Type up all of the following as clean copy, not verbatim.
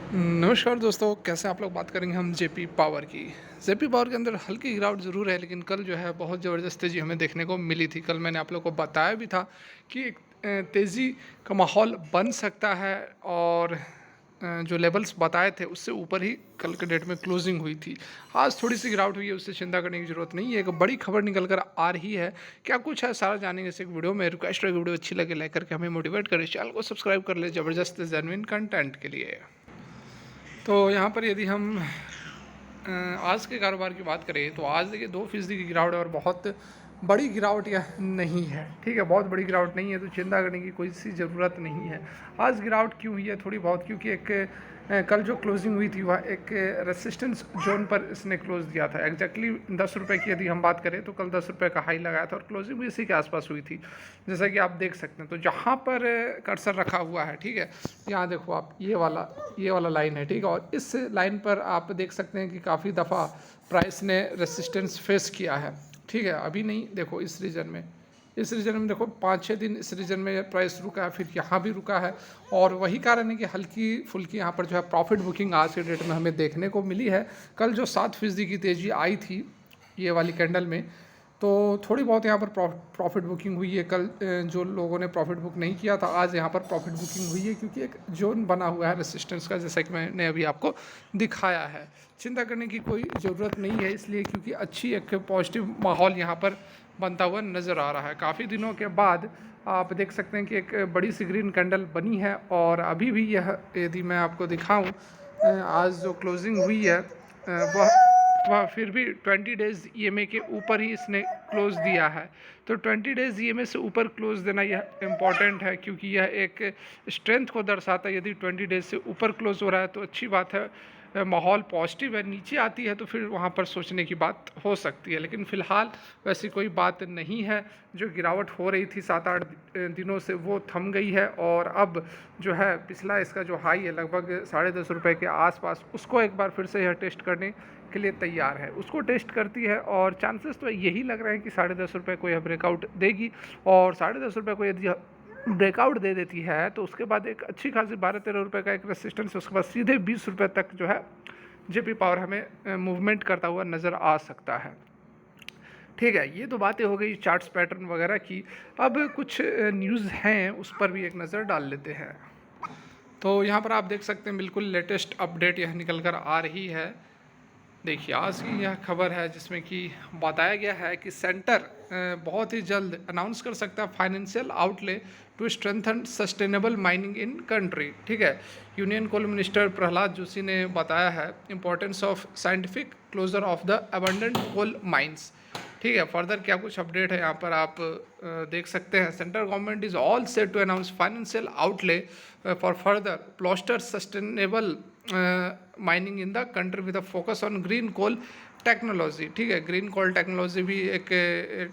नमस्कार दोस्तों, कैसे आप लोग। बात करेंगे हम जेपी पावर की। जेपी पावर के अंदर हल्की गिरावट ज़रूर है, लेकिन कल जो है बहुत ज़बरदस्त तेज़ी हमें देखने को मिली थी। कल मैंने आप लोग को बताया भी था कि एक तेज़ी का माहौल बन सकता है, और जो लेवल्स बताए थे उससे ऊपर ही कल के डेट में क्लोजिंग हुई थी। आज थोड़ी सी गिरावट हुई है, उससे चिंता करने की ज़रूरत नहीं है। एक बड़ी खबर निकल कर आ रही है। क्या कुछ है सारा जानेंगे इस एक वीडियो में। रिक्वेस्ट है, वीडियो अच्छी लगे लाइक करके हमें मोटिवेट करें, चैनल को सब्सक्राइब कर ले ज़बरदस्त जेन्युइन कंटेंट के लिए। तो यहाँ पर यदि हम आज के कारोबार की बात करें तो आज देखिए 2% की गिरावट है, और बहुत बड़ी गिरावट यह नहीं है। ठीक है, बहुत बड़ी गिरावट नहीं है, तो चिंता करने की कोई सी ज़रूरत नहीं है। आज गिरावट क्यों हुई है थोड़ी बहुत, क्योंकि एक कल जो क्लोजिंग हुई थी वह एक रेसिस्टेंस जोन पर इसने क्लोज दिया था। एग्जैक्टली 10 रुपये की यदि हम बात करें तो कल 10 रुपये का हाई लगाया था, और क्लोजिंग भी इसी के आसपास हुई थी, जैसा कि आप देख सकते हैं। तो जहाँ पर कर्सर रखा हुआ है, ठीक है, यहाँ देखो आप, ये वाला लाइन है, ठीक है, और इस लाइन पर आप देख सकते हैं कि काफ़ी दफ़ा प्राइस ने रेसिस्टेंस फेस किया है। ठीक है, अभी नहीं, देखो इस रीजन में देखो 5-6 दिन इस रीजन में प्राइस रुका है, फिर यहाँ भी रुका है, और वही कारण है कि हल्की फुल्की यहाँ पर जो है प्रॉफिट बुकिंग आज के डेट में हमें देखने को मिली है। कल जो 7% की तेज़ी आई थी ये वाली कैंडल में, तो थोड़ी बहुत यहाँ पर प्रॉफिट बुकिंग हुई है। कल जो लोगों ने प्रॉफिट बुक नहीं किया था, आज यहाँ पर प्रॉफिट बुकिंग हुई है, क्योंकि एक जोन बना हुआ है रेसिस्टेंस का, जैसा कि मैंने अभी आपको दिखाया है। चिंता करने की कोई ज़रूरत नहीं है, इसलिए क्योंकि अच्छी एक पॉजिटिव माहौल यहाँ पर बनता हुआ नज़र आ रहा है। काफ़ी दिनों के बाद आप देख सकते हैं कि एक बड़ी सी ग्रीन कैंडल बनी है, और अभी भी यह, यदि मैं आपको दिखाऊं, आज जो क्लोजिंग हुई है वह फिर भी 20 डेज़ ईएमए के ऊपर ही इसने क्लोज दिया है। तो 20 डेज़ ईएमए से ऊपर क्लोज देना यह इम्पॉर्टेंट है, क्योंकि यह एक स्ट्रेंथ को दर्शाता है। यदि 20 डेज़ से ऊपर क्लोज हो रहा है तो अच्छी बात है, माहौल पॉजिटिव है। नीचे आती है तो फिर वहाँ पर सोचने की बात हो सकती है, लेकिन फ़िलहाल वैसी कोई बात नहीं है। जो गिरावट हो रही थी 7-8 दिनों से, वो थम गई है, और अब जो है पिछला इसका जो हाई है लगभग 10.5 रुपये के आसपास, उसको एक बार फिर से यह टेस्ट करने के लिए तैयार है। उसको टेस्ट करती है, और चांसेस तो यही लग रहे हैं कि 10.5 रुपये को यह ब्रेकआउट देगी, और 10.5 रुपये को यदि ब्रेकआउट दे देती है तो उसके बाद एक अच्छी खासी 12-13 रुपये का एक रेसिस्टेंस है, उसके बाद सीधे 20 रुपये तक जो है जेपी पावर हमें मूवमेंट करता हुआ नज़र आ सकता है। ठीक है, ये तो बातें हो गई चार्ट्स पैटर्न वगैरह की। अब कुछ न्यूज़ हैं, उस पर भी एक नज़र डाल लेते हैं। तो यहाँ पर आप देख सकते हैं बिल्कुल लेटेस्ट अपडेट यह निकल कर आ रही है। देखिए, आज की यह खबर है जिसमें कि बताया गया है कि सेंटर बहुत ही जल्द अनाउंस कर सकता है financial outlay to strengthen sustainable mining in country. ठीक है, union coal minister Prahlad Joshi ने बताया है importance of scientific closure of the abundant coal mines. ठीक है, फर्दर क्या कुछ अपडेट है यहाँ पर आप देख सकते हैं। Central government is all set to announce financial outlay for further bolster sustainable mining in the country with a focus on green coal technology. ठीक है, ग्रीन कोल टेक्नोलॉजी भी एक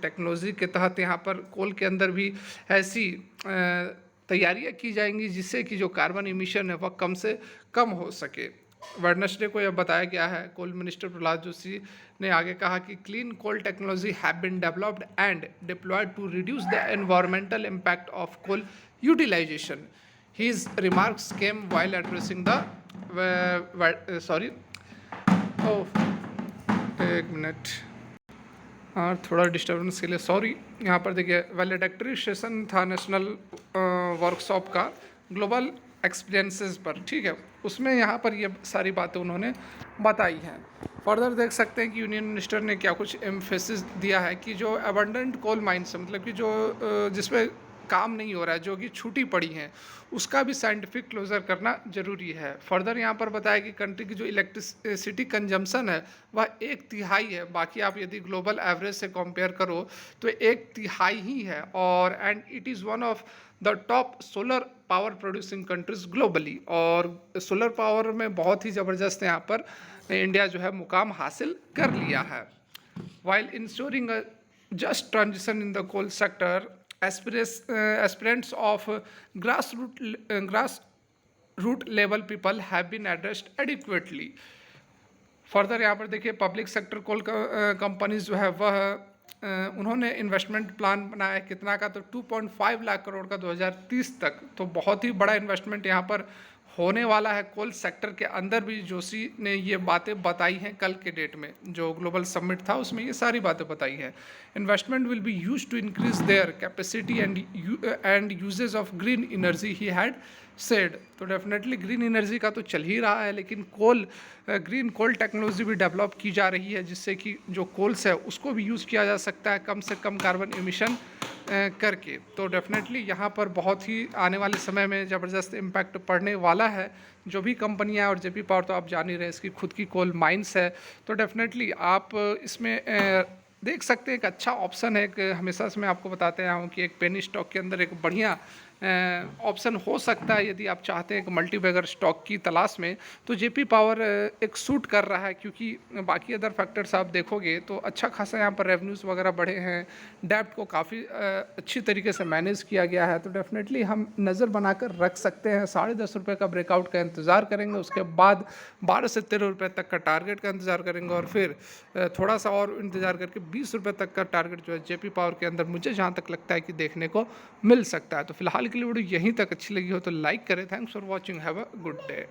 टेक्नोलॉजी के तहत यहाँ पर कोल के अंदर भी ऐसी तैयारियां की जाएंगी जिससे कि जो कार्बन इमिशन है वह कम से कम हो सके। वेडनेसडे को यह बताया गया है। कोल मिनिस्टर प्रहलाद जोशी ने आगे कहा कि clean coal technology have been developed and deployed to reduce the environmental impact of coal utilisation. His remarks came while addressing the sorry, oh, एक मिनट, हाँ, थोड़ा डिस्टर्बेंस के लिए सॉरी। यहाँ पर देखिए वैलिडेक्टरी सेशन था नेशनल वर्कशॉप का ग्लोबल एक्सपीरियंसेस पर। ठीक है, उसमें यहाँ पर ये सारी बातें उन्होंने बताई हैं। फर्दर देख सकते हैं कि यूनियन मिनिस्टर ने क्या कुछ एम्फेसिस दिया है कि जो अबंडेंट कोल माइंस, मतलब कि जो जिसमें काम नहीं हो रहा है, जो कि छूटी पड़ी हैं, उसका भी साइंटिफिक क्लोजर करना जरूरी है। फर्दर यहाँ पर बताया कि कंट्री की जो इलेक्ट्रिसिटी कंजम्पशन है वह 1/3 है। बाकी आप यदि ग्लोबल एवरेज से कंपेयर करो तो 1/3 ही है, और and it is one of the top solar power producing countries globally. और सोलर पावर में बहुत ही ज़बरदस्त यहाँ पर इंडिया जो है मुकाम हासिल कर लिया है। while ensuring a just transition in the coal sector, aspirants of grassroot level people have been addressed adequately. Further यहाँ पर देखिए पब्लिक सेक्टर कोल कंपनीज जो है वह उन्होंने इन्वेस्टमेंट प्लान बनाया है कितना का, तो 2.5 लाख करोड़ का 2030 तक। तो बहुत ही बड़ा इन्वेस्टमेंट यहाँ पर होने वाला है कोल सेक्टर के अंदर भी जोशी ने ये बातें बताई हैं कल के डेट में, जो ग्लोबल समिट था उसमें ये सारी बातें बताई हैं। Investment will be use to increase their capacity and usages of green energy he had said. तो डेफिनेटली ग्रीन एनर्जी का तो चल ही रहा है, लेकिन ग्रीन कोल टेक्नोलॉजी भी डेवलप की जा रही है, जिससे कि जो कोल्स है उसको भी यूज़ किया जा सकता है कम से कम कार्बन एमिशन करके। तो डेफिनेटली यहाँ पर बहुत ही आने वाले समय में ज़बरदस्त इम्पैक्ट पड़ने वाला है। जो भी कंपनियाँ और जेपी पावर तो आप जान ही रहे हैं, इसकी खुद की कोल माइंस है, तो डेफिनेटली आप इसमें देख सकते हैं एक अच्छा ऑप्शन है। एक हमेशा से मैं आपको बताते आया हूँ कि एक पेनी स्टॉक के अंदर एक बढ़िया ऑप्शन हो सकता है यदि आप चाहते हैं एक मल्टी बैगर स्टॉक की तलाश में, तो जेपी पावर एक सूट कर रहा है, क्योंकि बाकी अदर फैक्टर्स आप देखोगे तो अच्छा खासा यहाँ पर रेवेन्यूज़ वगैरह बढ़े हैं, डेब्ट को काफ़ी अच्छी तरीके से मैनेज किया गया है। तो डेफिनेटली हम नज़र बनाकर रख सकते हैं। 10.5 रुपये का ब्रेकआउट का इंतज़ार करेंगे, उसके बाद 12 से 13 रुपये तक का टारगेट का इंतज़ार करेंगे, और फिर थोड़ा सा और इंतज़ार करके 20 रुपये तक का टारगेट जो है जेपी पावर के अंदर मुझे जहाँ तक लगता है कि देखने को मिल सकता है। तो फिलहाल के लिए वीडियो यहीं तक अच्छी लगी हो तो लाइक करें। Thanks for watching, have a good day.